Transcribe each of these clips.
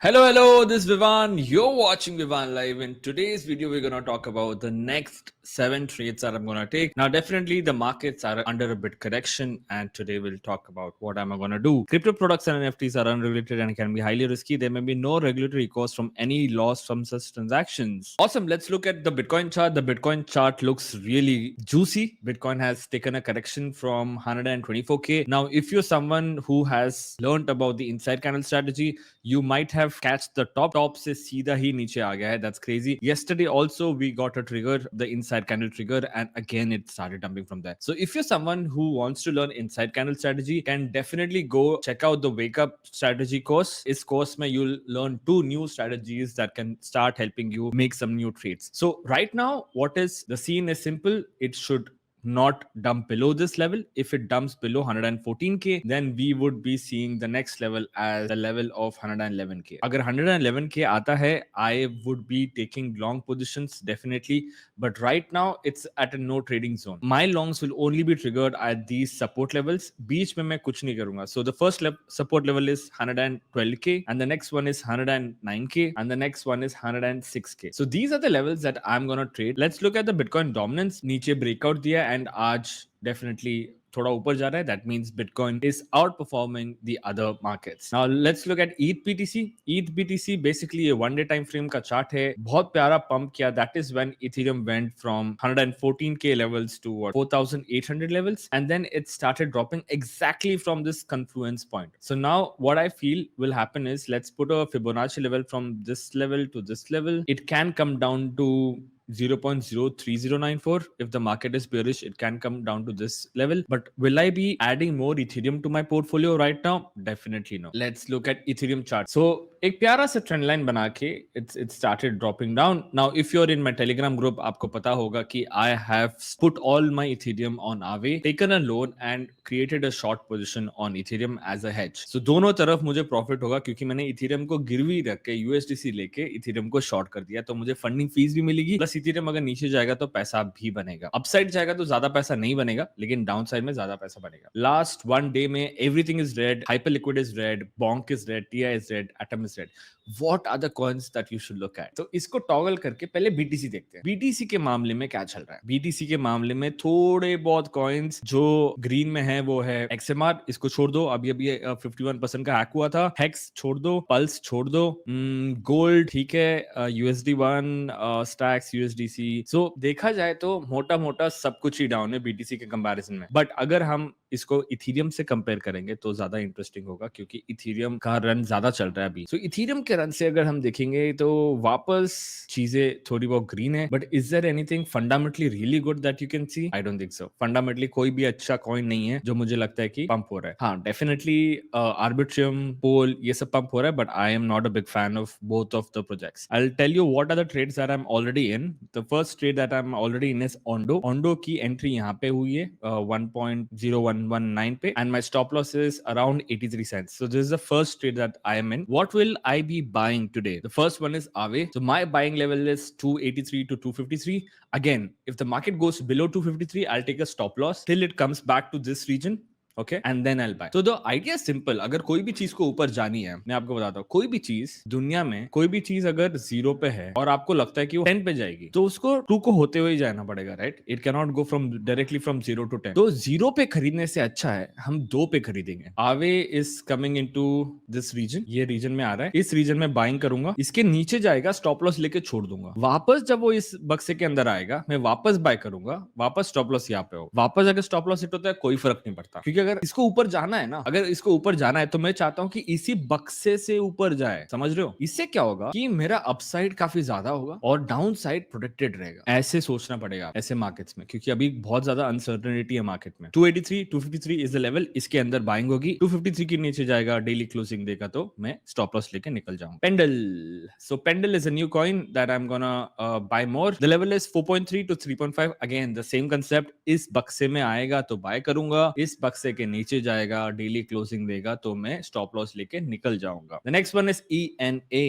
Hello, this is Vivan. You're watching Vivan Live. In today's video, we're going to talk about the next 7 trades that I'm going to take. Now, definitely the markets are under a bit correction, and today we'll talk about what I'm going to do. Crypto products and NFTs are unregulated and can be highly risky. There may be no regulatory cost from any loss from such transactions. Awesome. Let's look at the Bitcoin chart. The Bitcoin chart looks really juicy. Bitcoin has taken a correction from 124K. Now, if you're someone who has learned about the inside candle strategy, you might have catched the top से सीधा ही नीचे आ गया है. That's crazy. Yesterday also we got a trigger, the inside candle trigger, and again it started dumping from there. So if you're someone who wants to learn inside candle strategy, can definitely go check out the wake up strategy course. इस course में you'll learn 2 new strategies that can start helping you make some new trades. So right now, what is the scene is simple. It should not dump below this level. If it dumps below 114k, then we would be seeing the next level as the level of 111k. अगर 111k आता है, I would be taking long positions definitely, but right now it's at a no trading zone. My longs will only be triggered at these support levels. बीच में मैं कुछ नहीं करूंगा. So the first support level is 112k, and the next one is 109k, and the next one is 106k. So these are the levels that I'm gonna trade. Let's look at the Bitcoin dominance. नीचे breakout दिया and आज definitely थोड़ा ऊपर जा रहा है. That means Bitcoin is outperforming the other markets. Now let's look at ETH BTC. ETH BTC basically a one day time frame का chart है. बहुत प्यारा pump किया. That is when Ethereum went from 114k levels to 4,800 levels, and then it started dropping exactly from this confluence point. So now what I feel will happen is, let's put a Fibonacci level from this level to this level. It can come down to 0.03094. If the market is bearish, it can come down to this level. But will I be adding more Ethereum to my portfolio right now? Definitely no. Let's look at Ethereum chart. So एक प्यारा सा trend line बना के it started dropping down. Now if you're in my Telegram group, आपको पता होगा कि I have put all my Ethereum on Aave, taken a loan and created a short position on Ethereum as a hedge. So दोनों तरफ मुझे profit होगा क्योंकि मैंने Ethereum को गिरवी रख के USDC लेके Ethereum को शॉर्ट कर दिया, तो मुझे फंडिंग फीस भी मिलेगी, प्लस Ethereum अगर नीचे जाएगा तो पैसा भी बनेगा. अपसाइड जाएगा तो ज्यादा पैसा नहीं बनेगा, लेकिन डाउन साइड में ज्यादा पैसा बनेगा. लास्ट वन डे में everything is red, hyper liquid is red, bonk is red, TI is red, atom is red. What are the coins that you should look at? तो इसको टॉगल करके पहले BTC देखते हैं. BTC के मामले में क्या चल रहा है? BTC के मामले में थोड़े बहुत कॉइन्स जो ग्रीन में है वो है XMR, इसको छोड़ दो, अभी अभी 51% का हैक हुआ था. हेक्स छोड़ दो, पल्स छोड़ दो, गोल्ड ठीक है, USD1, स्टैक्स, USDC. सो देखा जाए तो मोटा मोटा सब कुछ ही डाउन है BTC के कंपैरिजन में. बट अगर हम इसको इथीरियम से कंपेयर करेंगे तो ज्यादा इंटरेस्टिंग होगा क्योंकि इथीरियम का रन ज्यादा चल रहा है अभी. सो इथीरियम के रन से अगर हम देखेंगे तो वापस चीजें थोड़ी बहुत ग्रीन है. But is there anything fundamentally really good that you can see? I don't think so. Fundamentally कोई भी अच्छा कॉइन नहीं है जो मुझे लगता है कि पंप हो रहा है. हाँ, डेफिनेटली आर्बिट्रियम, पोल, ये सब पंप हो रहा है, but I am not a big fan of both of the projects. I will tell you what are the trades that I am already in. The first trade that I am already in is Ondo. Ondo की entry यहाँ पे हुई है 1.0119 पे, and my stop loss is around 83 cents. So this is the first trade that I am in. What will I be buying today? The first one is Aave. So my buying level is 283 to 253. Again, if the market goes below 253, I'll take a stop loss till it comes back to this region. Okay, and then I buy. तो the idea simple. अगर कोई भी चीज को ऊपर जानी है, मैं आपको बताता हूँ, कोई भी चीज दुनिया में, कोई भी चीज अगर 0 पे है और आपको लगता है कि वो 10 पे जाएगी, तो उसको 2 को होते हुए जाना पड़ेगा, right? It can not go from directly from 0 to 10. तो 0 पे खरीदने से अच्छा है हम 2 पे खरीदेंगे. Aave is coming into this region. ये रीजन में आ रहा है, इस रीजन में बाइंग करूंगा, इसके नीचे जाएगा, स्टॉप लॉस लेके छोड़ दूंगा. वापस जब वो इस बक्से के अंदर आएगा, मैं वापस बाय करूंगा, वापस स्टॉप लॉस यहाँ पे हो. वापस अगर स्टॉप लॉस हिट होता है कोई फर्क नहीं पड़ता, क्योंकि अगर इसको ऊपर जाना है ना, अगर इसको ऊपर जाना है तो मैं चाहता हूं कि इसी बक्से से ऊपर जाए. समझ रहे हो? इससे क्या होगा कि मेरा अपसाइड काफी ज्यादा होगा और डाउन साइड प्रोटेक्टेड रहेगा. ऐसे सोचना पड़ेगा ऐसे मार्केट्स में, क्योंकि अभी बहुत ज्यादा अनसर्टेनिटी है मार्केट में. 283 253 इज द लेवल. इसके अंदर बाइंग होगी. 253 के नीचे जाएगा, डेली क्लोजिंग देगा तो मैं स्टॉप लॉस लेके निकल जाऊंगा. Pendle. So Pendle is a new coin that I am gonna buy more. The level is 4.3 to 3.5. Again the same concept. इस बक्से में आएगा तो बाय करूंगा, इस बक्से के नीचे जाएगा, डेली क्लोजिंग देगा तो मैं स्टॉप लॉस लेके निकल जाऊंगा. The next one is ENA.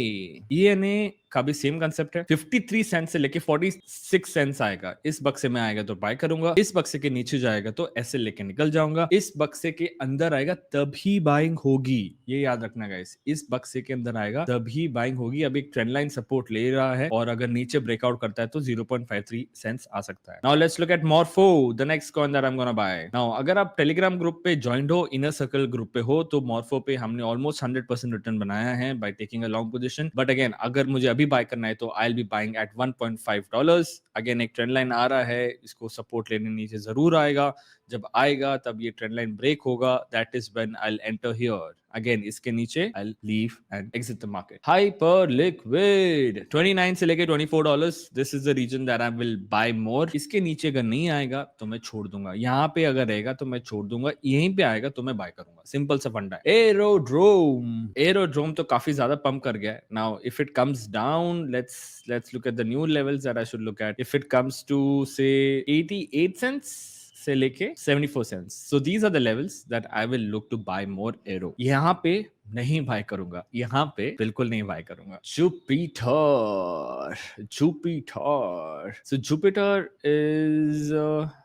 ENA का भी सेम कंसेप्ट है। 53 सेंट से लेके 46 सेंट्स आएगा, इस बक्से में आएगा तो बाय करूंगा, इस बक्से के नीचे जाएगा तो ऐसे लेके निकल जाऊंगा, इस बक्से के अंदर आएगा तभी बाइंग होगी, ये याद रखना गाइस, इस बक्से के अंदर आएगा तभी बाइंग होगी। अब एक ट्रेंड लाइन सपोर्ट ले रहा है और अगर नीचे ब्रेकआउट करता है तो 0.53 सेंट्स आ सकता है। Now let's look eight morpho, the next coin that I am gonna bye. Now अगर आप टेलीग्राम ग्रुप पे ज्वाइंड हो, इनर सर्कल ग्रुप पे हो, तो मॉर्फो पे हमने ऑलमोस्ट 100% रिटर्न बनाया है by taking a long position. But again अगर मुझे अभी बाय करना है तो I will be buying eight $1.5। Again एक ट्रेंड लाइन आ रहा है, इसको सपोर्ट लेने नीचे जरूर आएगा, जब आएगा तब ये ट्रेंड लाइन ब्रेक होगा, that is when I will enter here. Again इसके नीचे I will leave and exit the market. Hyperliquid 29 से लेके $24, this is the reason that I will buy more. इसके नीचे अगर नहीं आएगा तो मैं छोड़ दूंगा, यहाँ पे अगर रहेगा तो मैं छोड़ दूंगा, यहीं पे आएगा तो मैं बाय करूंगा, सिंपल सा फंडा है। एरोड्रोम तो काफी ज्यादा पंप कर गया है। Now if it comes down, let's look at the new levels that I should look at. If it comes to say 88 cents से लेके 74 cents, so these are the levels that I will look to buy more Aero. यहाँ पे नहीं bye करूंगा, यहाँ पे बिल्कुल नहीं बाय करूंगा। Jupiter so Jupiter is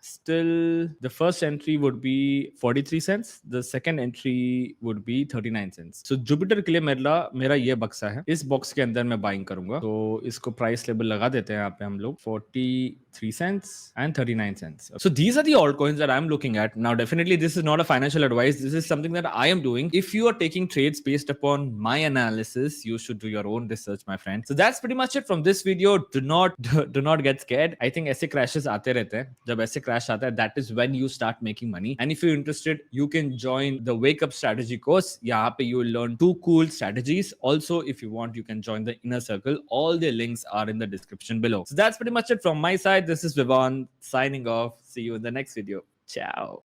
still the first entry would be 43 cents, the second entry would be 39 cents। so Jupiter के लिए मेरा ये बक्सा है, इस बॉक्स के अंदर मैं बाइंग करूंगा, तो इसको प्राइस लेवल लगा देते हैं यहाँ पे हम लोग 43 cents and 39 cents। so these are the altcoins that I'm looking at now। definitely this is not a financial advice, this is something that I am doing। if you are taking trades based upon my analysis, you should do your own research my friend। so that's pretty much it from this video। do not get scared। I think ऐसे crashes आते रहते हैं, जब ऐसे crash आता है that is when you start making money। and if you're interested you can join the wake up strategy course। यहाँ पे you will learn 2 cool strategies। also if you want you can join the inner circle, all the links are in the description below। so that's pretty much it from my side, this is Vivan signing off, see you in the next video, ciao।